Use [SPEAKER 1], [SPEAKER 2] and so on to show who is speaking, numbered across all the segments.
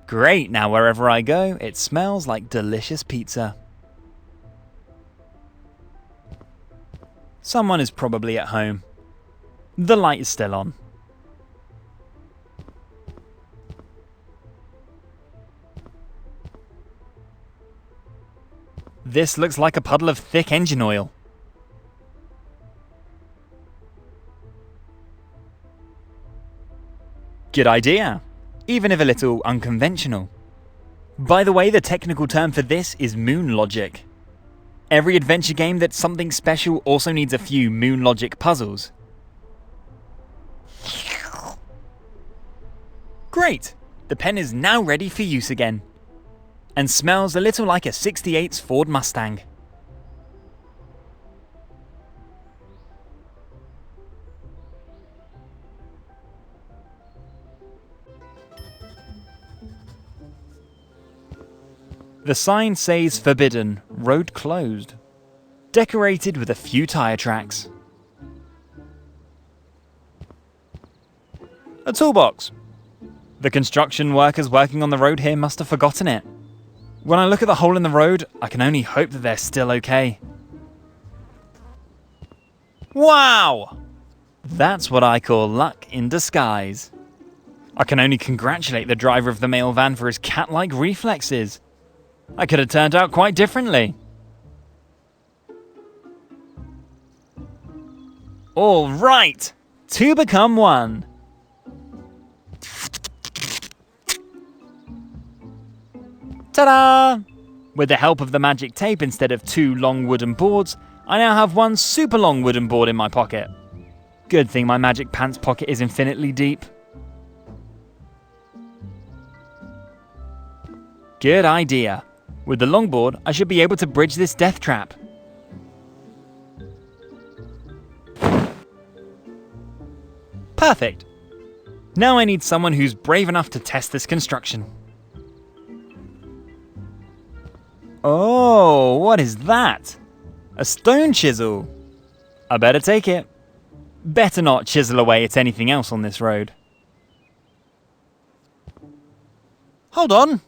[SPEAKER 1] Great, now wherever I go, it smells like delicious pizza. Someone is probably at home. The light is still on. This looks like a puddle of thick engine oil. Good idea, even if a little unconventional. By the way, the technical term for this is moon logic. Every adventure game that's something special also needs a few moon logic puzzles. Great! The pen is now ready for use again. And smells a little like a '68's Ford Mustang. The sign says forbidden, road closed. Decorated with a few tyre tracks. A toolbox. The construction workers working on the road here must have forgotten it. When I look at the hole in the road, I can only hope that they're still okay. Wow! That's what I call luck in disguise. I can only congratulate the driver of the mail van for his cat-like reflexes. I could have turned out quite differently. All right, 2 become 1. Ta-da! With the help of the magic tape instead of 2 long wooden boards, I now have 1 super long wooden board in my pocket. Good thing my magic pants pocket is infinitely deep. Good idea. With the longboard, I should be able to bridge this death trap. Perfect. Now I need someone who's brave enough to test this construction. Oh, what is that? A stone chisel. I better take it. Better not chisel away at anything else on this road. Hold on.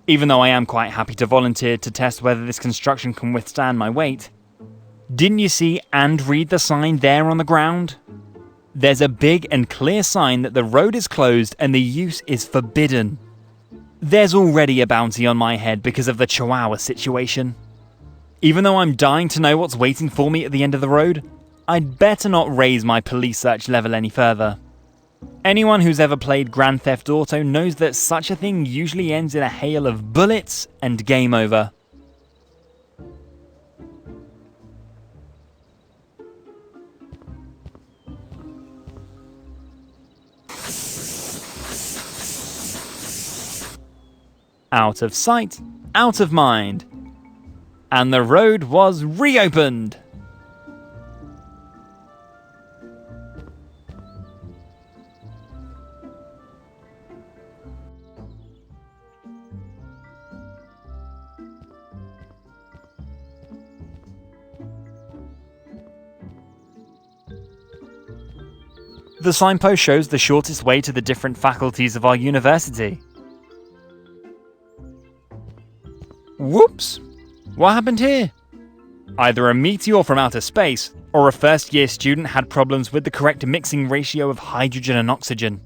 [SPEAKER 1] Even though I am quite happy to volunteer to test whether this construction can withstand my weight, didn't you see and read the sign there on the ground? There's a big and clear sign that the road is closed and the use is forbidden. There's already a bounty on my head because of the Chihuahua situation. Even though I'm dying to know what's waiting for me at the end of the road, I'd better not raise my police search level any further. Anyone who's ever played Grand Theft Auto knows that such a thing usually ends in a hail of bullets and game over. Out of sight, out of mind. And the road was reopened. The signpost shows the shortest way to the different faculties of our university. Whoops! What happened here? Either a meteor from outer space, or a first-year student had problems with the correct mixing ratio of hydrogen and oxygen.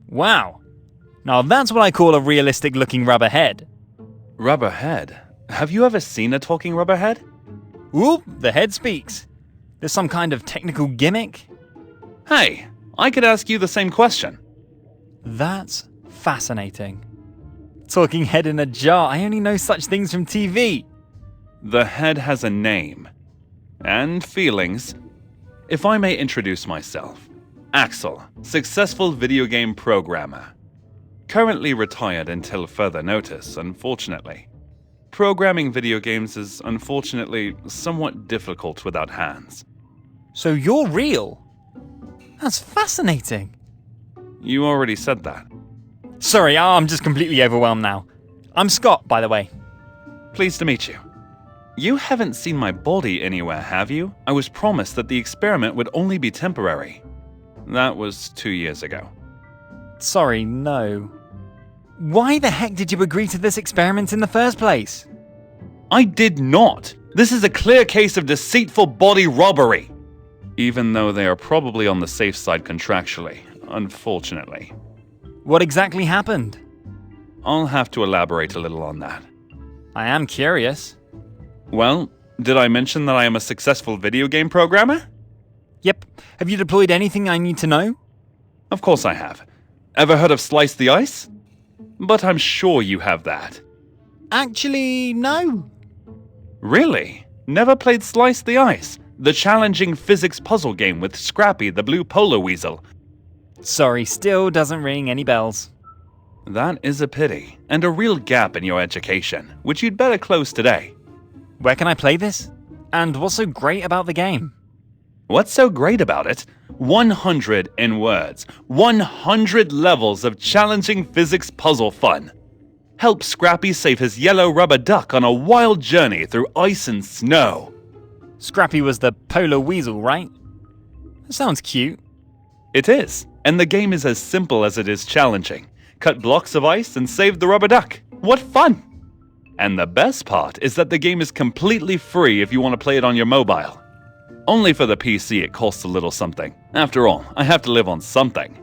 [SPEAKER 1] Wow! Now that's what I call a realistic-looking rubber head.
[SPEAKER 2] Rubber head? Have you ever seen a talking rubber head?
[SPEAKER 1] Oop, the head speaks. There's some kind of technical gimmick?
[SPEAKER 2] Hey, I could ask you the same question.
[SPEAKER 1] That's fascinating. Talking head in a jar, I only know such things from TV.
[SPEAKER 2] The head has a name. And feelings. If I may introduce myself. Axel, successful video game programmer. Currently retired until further notice, unfortunately. Programming video games is, unfortunately, somewhat difficult without hands.
[SPEAKER 1] So you're real? That's fascinating.
[SPEAKER 2] You already said that.
[SPEAKER 1] Sorry, I'm just completely overwhelmed now. I'm Scott, by the way.
[SPEAKER 2] Pleased to meet you. You haven't seen my body anywhere, have you? I was promised that the experiment would only be temporary. That was 2 years ago.
[SPEAKER 1] Sorry, no. Why the heck did you agree to this experiment in the first place?
[SPEAKER 2] I did not! This is a clear case of deceitful body robbery! Even though they are probably on the safe side contractually, unfortunately.
[SPEAKER 1] What exactly happened?
[SPEAKER 2] I'll have to elaborate a little on that.
[SPEAKER 1] I am curious.
[SPEAKER 2] Well, did I mention that I am a successful video game programmer?
[SPEAKER 1] Yep. Have you deployed anything I need to know?
[SPEAKER 2] Of course I have. Ever heard of Slice the Ice? But I'm sure you have that.
[SPEAKER 1] Actually, no.
[SPEAKER 2] Really? Never played Slice the Ice? The challenging physics puzzle game with Scrappy the blue polo weasel.
[SPEAKER 1] Sorry, still doesn't ring any bells.
[SPEAKER 2] That is a pity, and a real gap in your education, which you'd better close today.
[SPEAKER 1] Where can I play this? And what's so great about the game?
[SPEAKER 2] What's so great about it? 100 in words. 100 levels of challenging physics puzzle fun. Help Scrappy save his yellow rubber duck on a wild journey through ice and snow.
[SPEAKER 1] Scrappy was the polar weasel, right? That sounds cute.
[SPEAKER 2] It is, and the game is as simple as it is challenging. Cut blocks of ice and save the rubber duck. What fun! And the best part is that the game is completely free if you want to play it on your mobile. Only for the PC it costs a little something. After all, I have to live on something.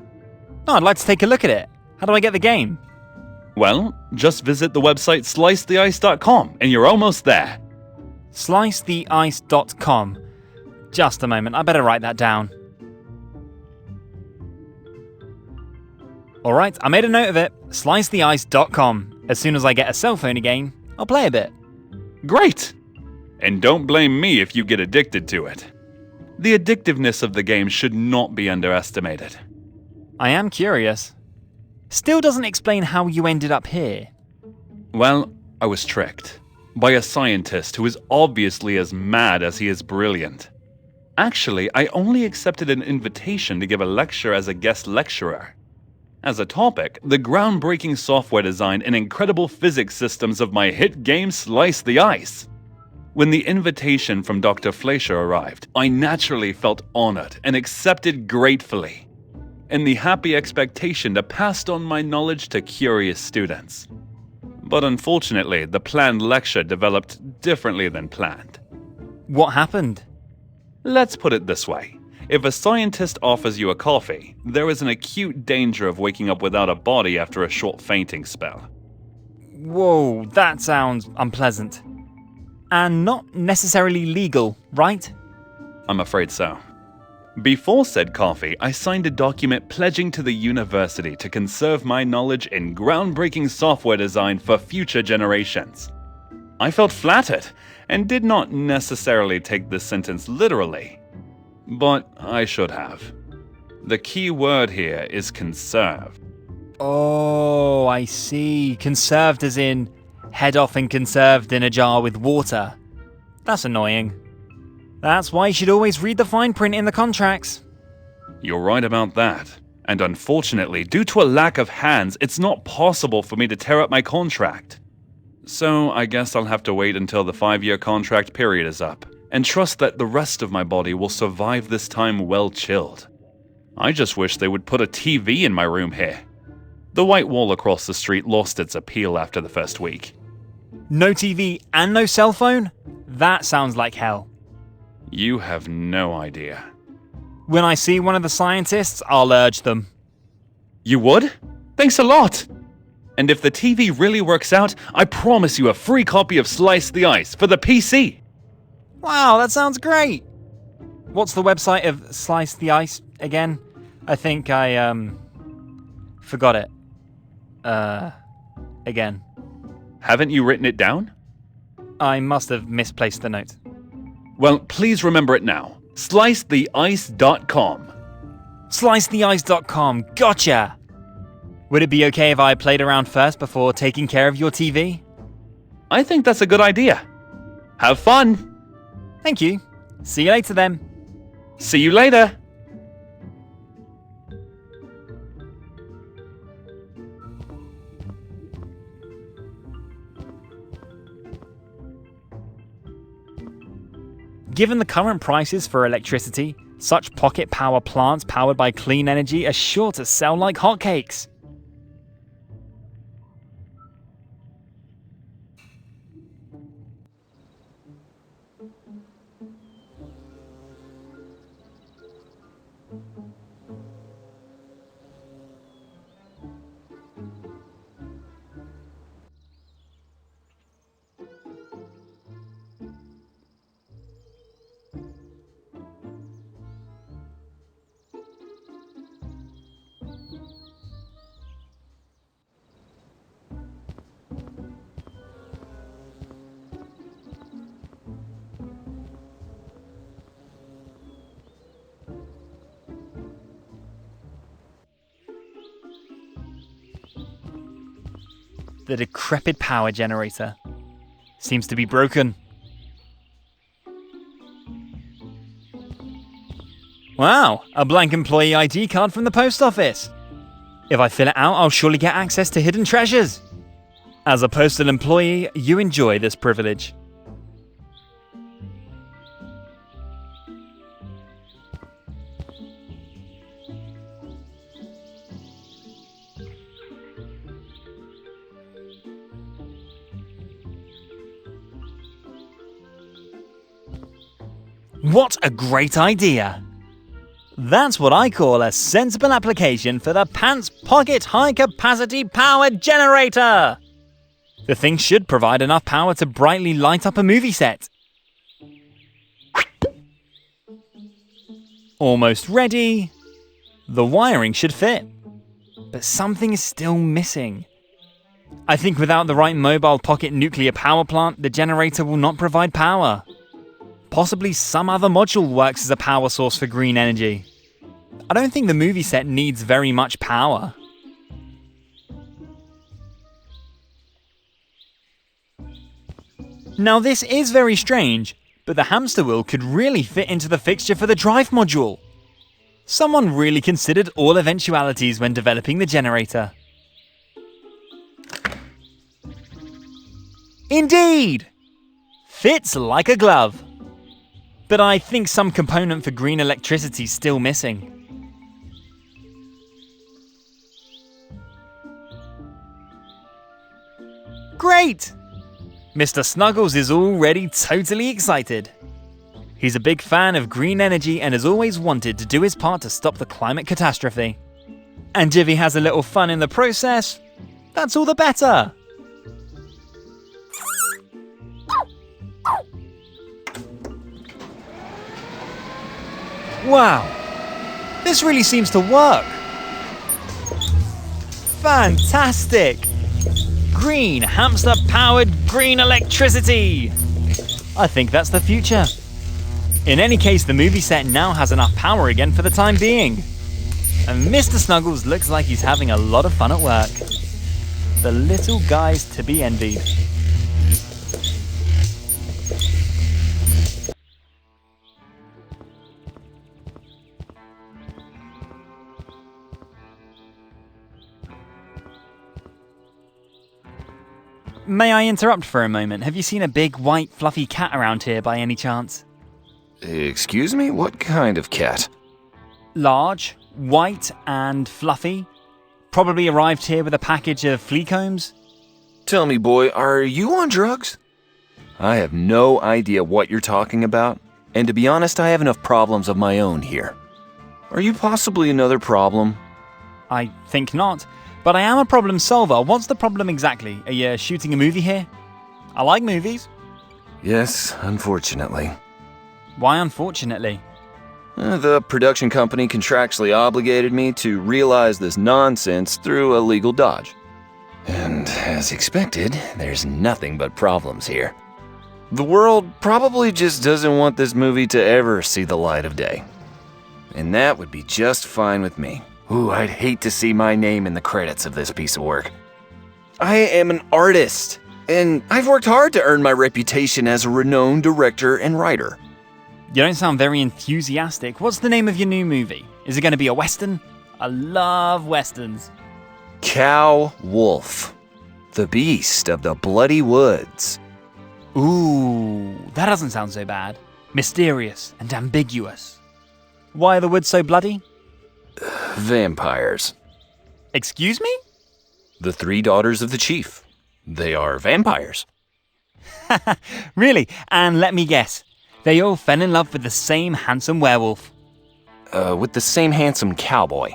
[SPEAKER 1] Oh, I'd like to take a look at it. How do I get the game?
[SPEAKER 2] Well, just visit the website slicetheice.com and you're almost there.
[SPEAKER 1] Slicetheice.com. Just a moment, I better write that down. Alright, I made a note of it. Slicetheice.com. As soon as I get a cell phone again, I'll play a bit.
[SPEAKER 2] Great! And don't blame me if you get addicted to it. The addictiveness of the game should not be underestimated.
[SPEAKER 1] I am curious. Still doesn't explain how you ended up here.
[SPEAKER 2] Well, I was tricked. By a scientist who is obviously as mad as he is brilliant. Actually, I only accepted an invitation to give a lecture as a guest lecturer. As a topic, the groundbreaking software design and incredible physics systems of my hit game Slice the Ice. When the invitation from Dr. Fleischer arrived, I naturally felt honored and accepted gratefully, in the happy expectation to pass on my knowledge to curious students. But unfortunately, the planned lecture developed differently than planned.
[SPEAKER 1] What happened?
[SPEAKER 2] Let's put it this way. If a scientist offers you a coffee, there is an acute danger of waking up without a body after a short fainting spell.
[SPEAKER 1] Whoa, that sounds unpleasant. And not necessarily legal, right?
[SPEAKER 2] I'm afraid so. Before said coffee, I signed a document pledging to the university to conserve my knowledge in groundbreaking software design for future generations. I felt flattered and did not necessarily take this sentence literally, but I should have. The key word here is conserve.
[SPEAKER 1] Oh, I see. Conserved as in head off and conserved in a jar with water. That's annoying. That's why you should always read the fine print in the contracts.
[SPEAKER 2] You're right about that. And unfortunately, due to a lack of hands, it's not possible for me to tear up my contract. So I guess I'll have to wait until the 5-year contract period is up, and trust that the rest of my body will survive this time well chilled. I just wish they would put a TV in my room here. The white wall across the street lost its appeal after the first week.
[SPEAKER 1] No TV and no cell phone? That sounds like hell.
[SPEAKER 2] You have no idea.
[SPEAKER 1] When I see one of the scientists, I'll urge them.
[SPEAKER 2] You would? Thanks a lot! And if the TV really works out, I promise you a free copy of Slice the Ice for the PC!
[SPEAKER 1] Wow, that sounds great! What's the website of Slice the Ice again? I think I, forgot it. Again.
[SPEAKER 2] Haven't you written it down?
[SPEAKER 1] I must have misplaced the note.
[SPEAKER 2] Well, please remember it now. Slicetheice.com.
[SPEAKER 1] Slicetheice.com, gotcha! Would it be okay if I played around first before taking care of your TV?
[SPEAKER 2] I think that's a good idea. Have fun!
[SPEAKER 1] Thank you. See you later then.
[SPEAKER 2] See you later!
[SPEAKER 1] Given the current prices for electricity, such pocket power plants powered by clean energy are sure to sell like hotcakes. The decrepit power generator seems to be broken. Wow, a blank employee ID card from the post office. If I fill it out, I'll surely get access to hidden treasures. As a postal employee, you enjoy this privilege. What a great idea! That's what I call a sensible application for the Pants Pocket High Capacity Power Generator! The thing should provide enough power to brightly light up a movie set. Almost ready. The wiring should fit. But something is still missing. I think without the right mobile pocket nuclear power plant, the generator will not provide power. Possibly some other module works as a power source for green energy. I don't think the movie set needs very much power. Now this is very strange, but the hamster wheel could really fit into the fixture for the drive module. Someone really considered all eventualities when developing the generator. Indeed! Fits like a glove. But I think some component for green electricity is still missing. Great! Mr. Snuggles is already totally excited. He's a big fan of green energy and has always wanted to do his part to stop the climate catastrophe. And if he has a little fun in the process, that's all the better. Wow, this really seems to work. Fantastic! Green hamster-powered green electricity! I think that's the future. In any case, the movie set now has enough power again for the time being. And Mr. Snuggles looks like he's having a lot of fun at work. The little guy's to be envied. May I interrupt for a moment? Have you seen a big, white, fluffy cat around here by any chance?
[SPEAKER 3] Excuse me? What kind of cat?
[SPEAKER 1] Large, white, and fluffy. Probably arrived here with a package of flea combs.
[SPEAKER 3] Tell me, boy, are you on drugs? I have no idea what you're talking about, and to be honest, I have enough problems of my own here. Are you possibly another problem?
[SPEAKER 1] I think not. But I am a problem solver. What's the problem exactly? Are you shooting a movie here? I like movies.
[SPEAKER 3] Yes, unfortunately.
[SPEAKER 1] Why unfortunately?
[SPEAKER 3] The production company contractually obligated me to realize this nonsense through a legal dodge. And as expected, there's nothing but problems here. The world probably just doesn't want this movie to ever see the light of day. And that would be just fine with me. Ooh, I'd hate to see my name in the credits of this piece of work. I am an artist, and I've worked hard to earn my reputation as a renowned director and writer.
[SPEAKER 1] You don't sound very enthusiastic. What's the name of your new movie? Is it going to be a Western? I love Westerns.
[SPEAKER 3] Cow Wolf, the beast of the bloody woods.
[SPEAKER 1] Ooh, that doesn't sound so bad. mysterious and ambiguous. Why are the woods so bloody?
[SPEAKER 3] Vampires.
[SPEAKER 1] Excuse me?
[SPEAKER 3] The 3 daughters of the chief. They are vampires.
[SPEAKER 1] Really? And let me guess, they all fell in love with the same handsome werewolf.
[SPEAKER 3] With the same handsome cowboy.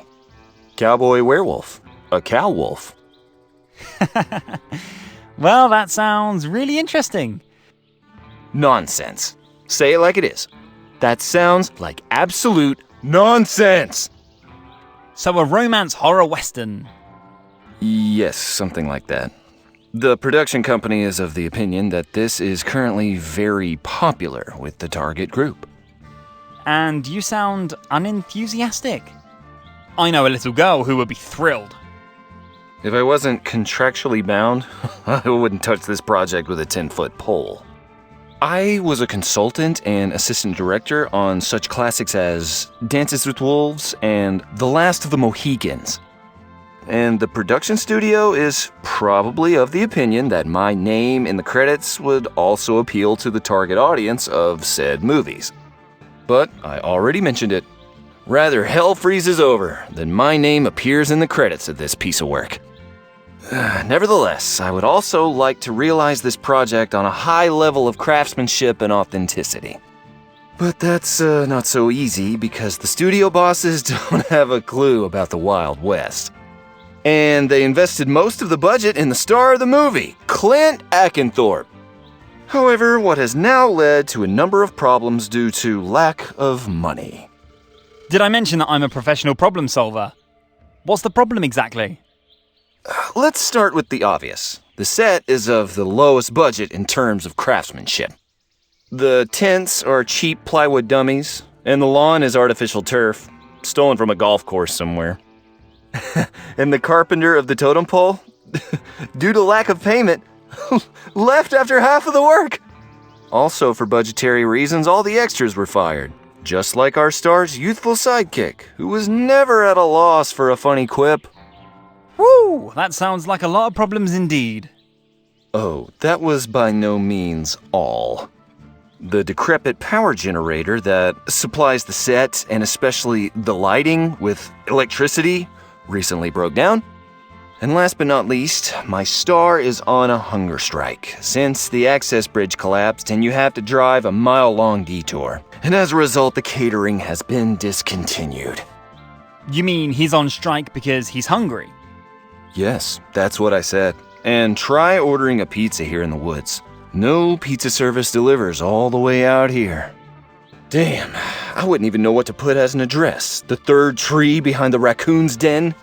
[SPEAKER 3] Cowboy werewolf. A cow wolf.
[SPEAKER 1] Well, that sounds really interesting.
[SPEAKER 3] Nonsense. Say it like it is. That sounds like absolute nonsense.
[SPEAKER 1] So a romance horror western.
[SPEAKER 3] Yes, something like that. The production company is of the opinion that this is currently very popular with the target group.
[SPEAKER 1] And you sound unenthusiastic. I know a little girl who would be thrilled.
[SPEAKER 3] If I wasn't contractually bound, I wouldn't touch this project with a 10-foot pole. I was a consultant and assistant director on such classics as Dances with Wolves and The Last of the Mohicans. And the production studio is probably of the opinion that my name in the credits would also appeal to the target audience of said movies. But I already mentioned it. Rather hell freezes over than my name appears in the credits of this piece of work. Nevertheless, I would also like to realize this project on a high level of craftsmanship and authenticity. But that's not so easy because the studio bosses don't have a clue about the Wild West. And they invested most of the budget in the star of the movie, Clint Akenthorpe. However, what has now led to a number of problems due to lack of money.
[SPEAKER 1] Did I mention that I'm a professional problem solver? What's the problem exactly?
[SPEAKER 3] Let's start with the obvious. The set is of the lowest budget in terms of craftsmanship. The tents are cheap plywood dummies, and the lawn is artificial turf, stolen from a golf course somewhere. And the carpenter of the totem pole, due to lack of payment, left after half of the work. Also, for budgetary reasons, all the extras were fired. Just like our star's youthful sidekick, who was never at a loss for a funny quip.
[SPEAKER 1] Woo! That sounds like a lot of problems indeed.
[SPEAKER 3] Oh, that was by no means all. The decrepit power generator that supplies the set, and especially the lighting with electricity, recently broke down. And last but not least, my star is on a hunger strike, since the access bridge collapsed and you have to drive a mile-long detour. And as a result, the catering has been discontinued.
[SPEAKER 1] You mean he's on strike because he's hungry?
[SPEAKER 3] Yes, that's what I said. And try ordering a pizza here in the woods. No pizza service delivers all the way out here. Damn, I wouldn't even know what to put as an address. The third tree behind the raccoon's den?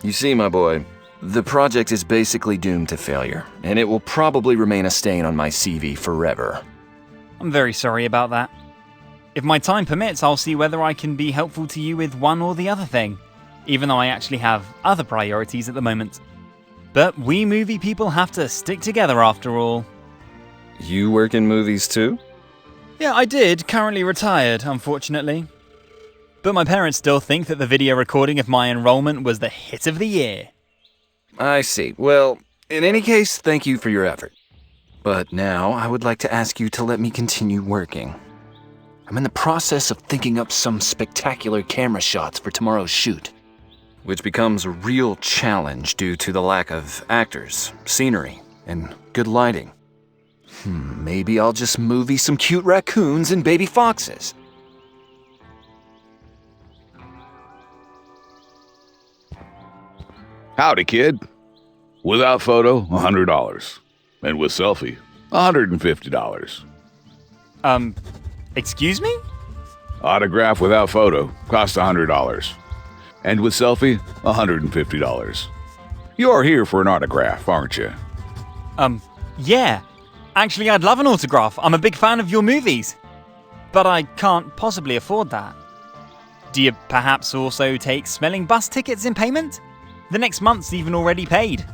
[SPEAKER 3] You see, my boy, the project is basically doomed to failure, and it will probably remain a stain on my CV forever.
[SPEAKER 1] I'm very sorry about that. If my time permits, I'll see whether I can be helpful to you with one or the other thing, even though I actually have other priorities at the moment. But we movie people have to stick together after all.
[SPEAKER 3] You work in movies too?
[SPEAKER 1] Yeah, I did, currently retired, unfortunately. But my parents still think that the video recording of my enrollment was the hit of the year.
[SPEAKER 3] I see. Well, in any case, thank you for your effort. But now I would like to ask you to let me continue working. I'm in the process of thinking up some spectacular camera shots for tomorrow's shoot, which becomes a real challenge due to the lack of actors, scenery, and good lighting. Maybe I'll just movie some cute raccoons and baby foxes.
[SPEAKER 4] Howdy, kid. Without photo, $100. And with selfie, $150.
[SPEAKER 1] Excuse me?
[SPEAKER 4] Autograph without photo costs $100. And with selfie, $150. You're here for an autograph, aren't you?
[SPEAKER 1] Yeah. Actually, I'd love an autograph. I'm a big fan of your movies. But I can't possibly afford that. Do you perhaps also take smelling bus tickets in payment? The next month's even already paid.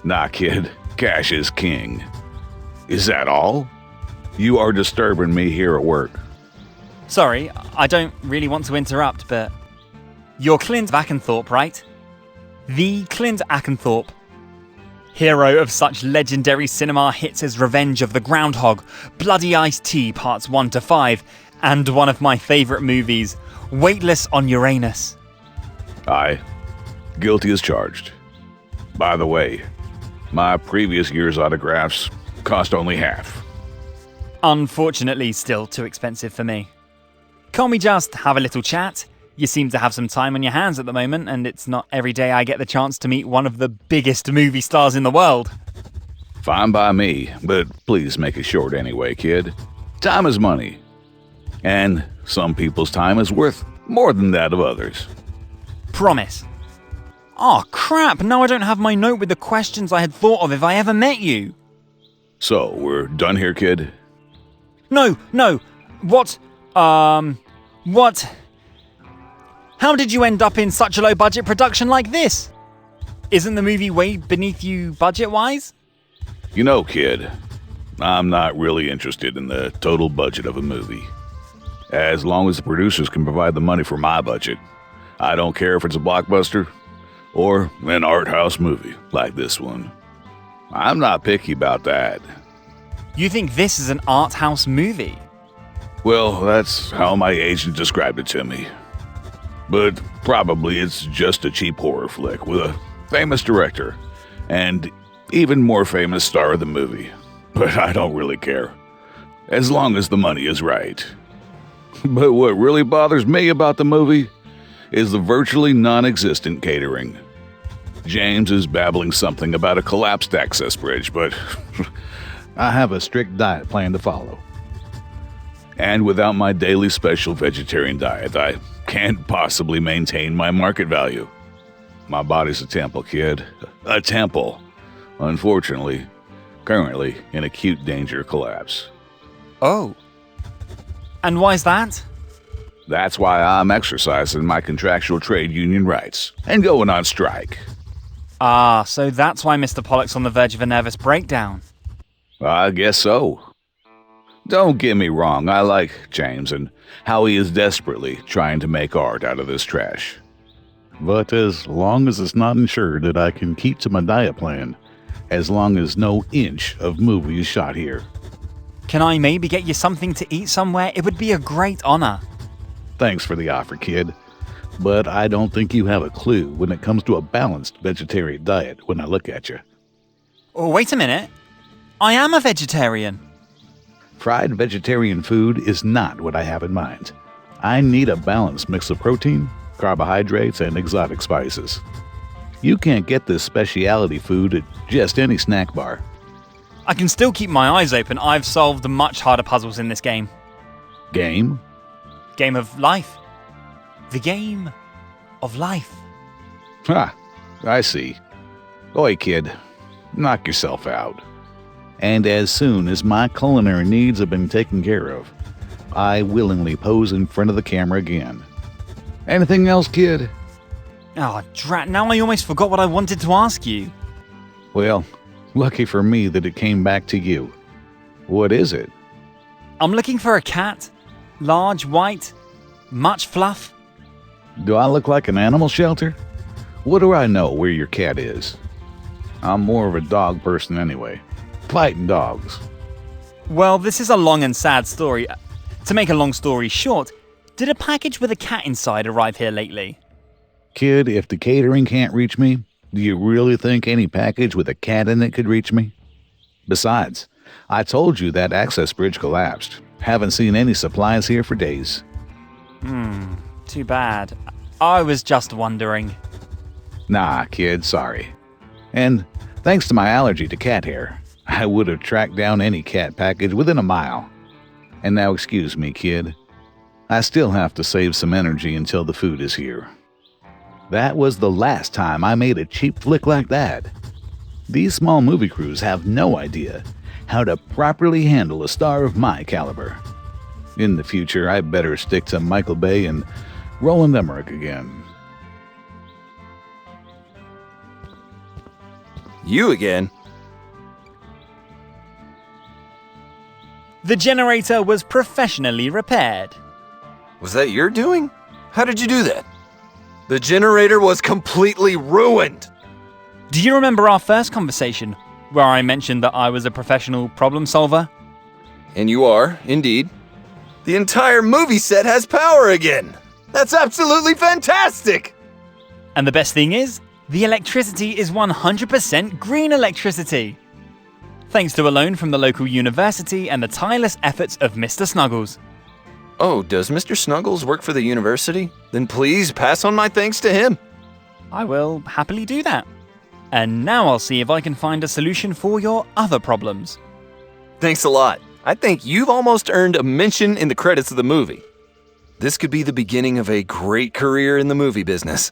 [SPEAKER 4] Nah, kid. Cash is king. Is that all? You are disturbing me here at work.
[SPEAKER 1] Sorry, I don't really want to interrupt, but... You're Clint Akenthorpe, right? The Clint Akenthorpe. Hero of such legendary cinema hits as Revenge of the Groundhog, Bloody Iced Tea Parts 1 to 5, and one of my favourite movies, Weightless on Uranus.
[SPEAKER 4] Aye. Guilty as charged. By the way, my previous year's autographs cost only half.
[SPEAKER 1] Unfortunately, still too expensive for me. Can't we just have a little chat? You seem to have some time on your hands at the moment, and it's not every day I get the chance to meet one of the biggest movie stars in the world.
[SPEAKER 4] Fine by me, but please make it short anyway, kid. Time is money. And some people's time is worth more than that of others.
[SPEAKER 1] Promise. Oh crap, now I don't have my note with the questions I had thought of if I ever met you.
[SPEAKER 4] So, we're done here, kid?
[SPEAKER 1] No. What? How did you end up in such a low-budget production like this? Isn't the movie way beneath you budget-wise?
[SPEAKER 4] You know, kid, I'm not really interested in the total budget of a movie. As long as the producers can provide the money for my budget, I don't care if it's a blockbuster or an art house movie like this one. I'm not picky about that.
[SPEAKER 1] You think this is an art house movie?
[SPEAKER 4] Well, that's how my agent described it to me. But probably it's just a cheap horror flick with a famous director and even more famous star of the movie. But I don't really care, as long as the money is right. But what really bothers me about the movie is the virtually non-existent catering. James is babbling something about a collapsed access bridge, but I have a strict diet plan to follow. And without my daily special vegetarian diet, I can't possibly maintain my market value. My body's a temple, kid. A temple. Unfortunately, currently in acute danger of collapse.
[SPEAKER 1] Oh. And why's that?
[SPEAKER 4] That's why I'm exercising my contractual trade union rights and going on strike.
[SPEAKER 1] Ah, so that's why Mr. Pollock's on the verge of a nervous breakdown.
[SPEAKER 4] I guess so. Don't get me wrong, I like James and how he is desperately trying to make art out of this trash.
[SPEAKER 5] But as long as it's not ensured that I can keep to my diet plan, as long as no inch of movie is shot here.
[SPEAKER 1] Can I maybe get you something to eat somewhere? It would be a great honor.
[SPEAKER 5] Thanks for the offer, kid. But I don't think you have a clue when it comes to a balanced vegetarian diet when I look at you.
[SPEAKER 1] Oh, wait a minute. I am a vegetarian.
[SPEAKER 5] Fried vegetarian food is not what I have in mind. I need a balanced mix of protein, carbohydrates, and exotic spices. You can't get this specialty food at just any snack bar.
[SPEAKER 1] I can still keep my eyes open. I've solved much harder puzzles in this game.
[SPEAKER 5] Game?
[SPEAKER 1] Game of life. The game of life.
[SPEAKER 5] Ha! I see. Oi, kid. Knock yourself out. And as soon as my culinary needs have been taken care of, I willingly pose in front of the camera again. Anything else, kid?
[SPEAKER 1] Oh, drat, now I almost forgot what I wanted to ask you.
[SPEAKER 5] Well, lucky for me that it came back to you. What is it?
[SPEAKER 1] I'm looking for a cat. Large, white, much fluff.
[SPEAKER 5] Do I look like an animal shelter? What do I know where your cat is? I'm more of a dog person anyway. Fighting dogs.
[SPEAKER 1] Well, this is a long and sad story. To make a long story short, did a package with a cat inside arrive here lately?
[SPEAKER 5] Kid, if the catering can't reach me, do you really think any package with a cat in it could reach me? Besides, I told you that access bridge collapsed. Haven't seen any supplies here for days.
[SPEAKER 1] Too bad. I was just wondering.
[SPEAKER 5] Nah, kid, sorry. And thanks to my allergy to cat hair, I would have tracked down any cat package within a mile. And now excuse me, kid. I still have to save some energy until the food is here. That was the last time I made a cheap flick like that. These small movie crews have no idea how to properly handle a star of my caliber. In the future, I better stick to Michael Bay and Roland Emmerich again.
[SPEAKER 3] You again?
[SPEAKER 1] The generator was professionally repaired.
[SPEAKER 3] Was that your doing? How did you do that? The generator was completely ruined.
[SPEAKER 1] Do you remember our first conversation, where I mentioned that I was a professional problem solver?
[SPEAKER 3] And you are, indeed. The entire movie set has power again! That's absolutely fantastic!
[SPEAKER 1] And the best thing is, the electricity is 100% green electricity. Thanks to a loan from the local university and the tireless efforts of Mr. Snuggles.
[SPEAKER 3] Oh, does Mr. Snuggles work for the university? Then please pass on my thanks to him.
[SPEAKER 1] I will happily do that. And now I'll see if I can find a solution for your other problems.
[SPEAKER 3] Thanks a lot. I think you've almost earned a mention in the credits of the movie. This could be the beginning of a great career in the movie business.